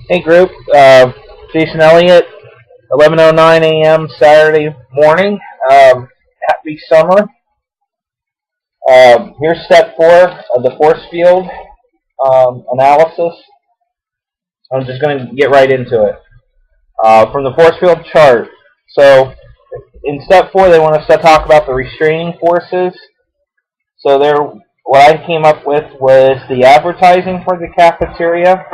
Hey group, Jason Elliott, 11:09 a.m. Saturday morning. Happy summer. Here's step 4 of the force field analysis. I'm just going to get right into it. From the force field chart. So in step 4, they want us to talk about the restraining forces. So what I came up with was the advertising for the cafeteria.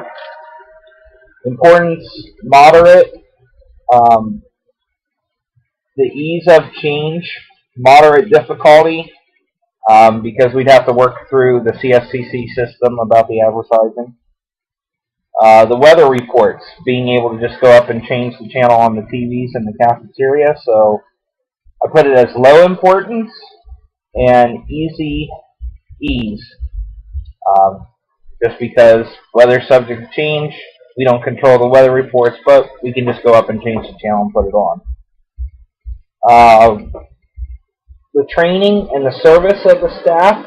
Importance, moderate. The ease of change, moderate difficulty, because we'd have to work through the CSCC system about the advertising. The weather reports, being able to just go up and change the channel on the TVs in the cafeteria. So I put it as low importance and ease, just because weather subject to change. We don't control the weather reports, but we can just go up and change the channel and put it on. The training and the service of the staff,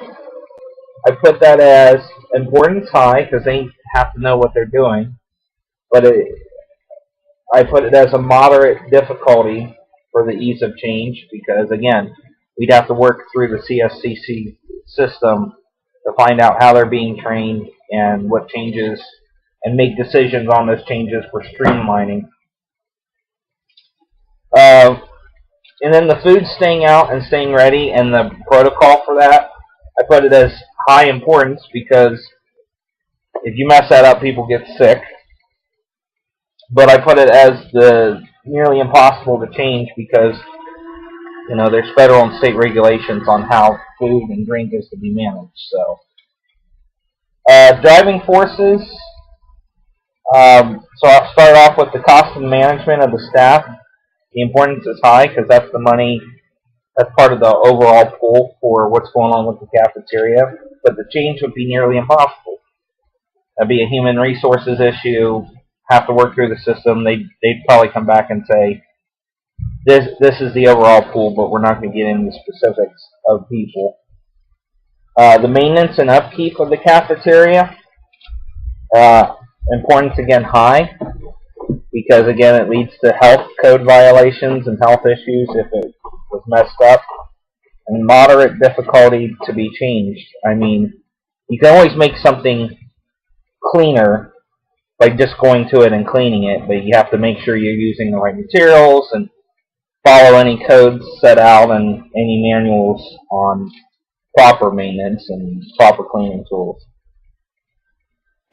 I put that as importance high because they have to know what they're doing. But I put it as a moderate difficulty for the ease of change because, again, we'd have to work through the CSCC system to find out how they're being trained and what changes, and make decisions on those changes for streamlining. And then the food staying out and staying ready and the protocol for that, I put it as high importance because if you mess that up, people get sick. But I put it as the nearly impossible to change because there's federal and state regulations on how food and drink is to be managed. So driving forces. So I'll start off with the cost and management of the staff. The importance is high because that's the money, that's part of the overall pool for what's going on with the cafeteria. But the change would be nearly impossible. That'd be a human resources issue, have to work through the system. They'd probably come back and say, this is the overall pool, but we're not going to get into the specifics of people. The maintenance and upkeep of the cafeteria. Importance, again, high, because, again, it leads to health code violations and health issues if it was messed up. And moderate difficulty to be changed. I mean, you can always make something cleaner by just going to it and cleaning it, but you have to make sure you're using the right materials and follow any codes set out and any manuals on proper maintenance and proper cleaning tools.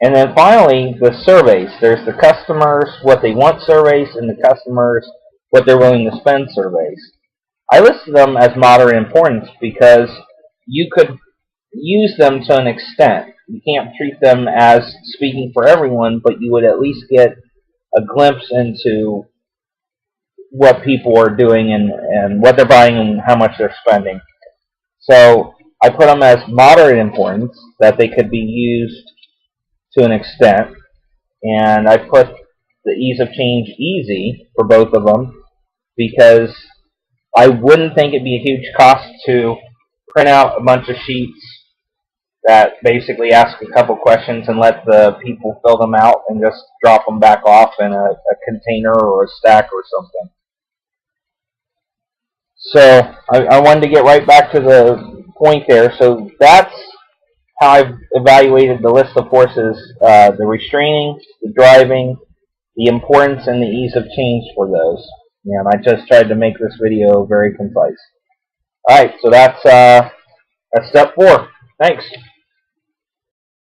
And then finally, the surveys. There's the customers, what they want surveys, and the customers, what they're willing to spend surveys. I listed them as moderate importance because you could use them to an extent. You can't treat them as speaking for everyone, but you would at least get a glimpse into what people are doing and what they're buying and how much they're spending. So I put them as moderate importance, that they could be used to an extent, and I put the ease of change easy for both of them because I wouldn't think it'd be a huge cost to print out a bunch of sheets that basically ask a couple questions and let the people fill them out and just drop them back off in a container or a stack or something. So I wanted to get right back to the point there. So that's how I've evaluated the list of forces, the restraining, the driving, the importance, and the ease of change for those. And I just tried to make this video very concise. Alright, so that's step 4. Thanks.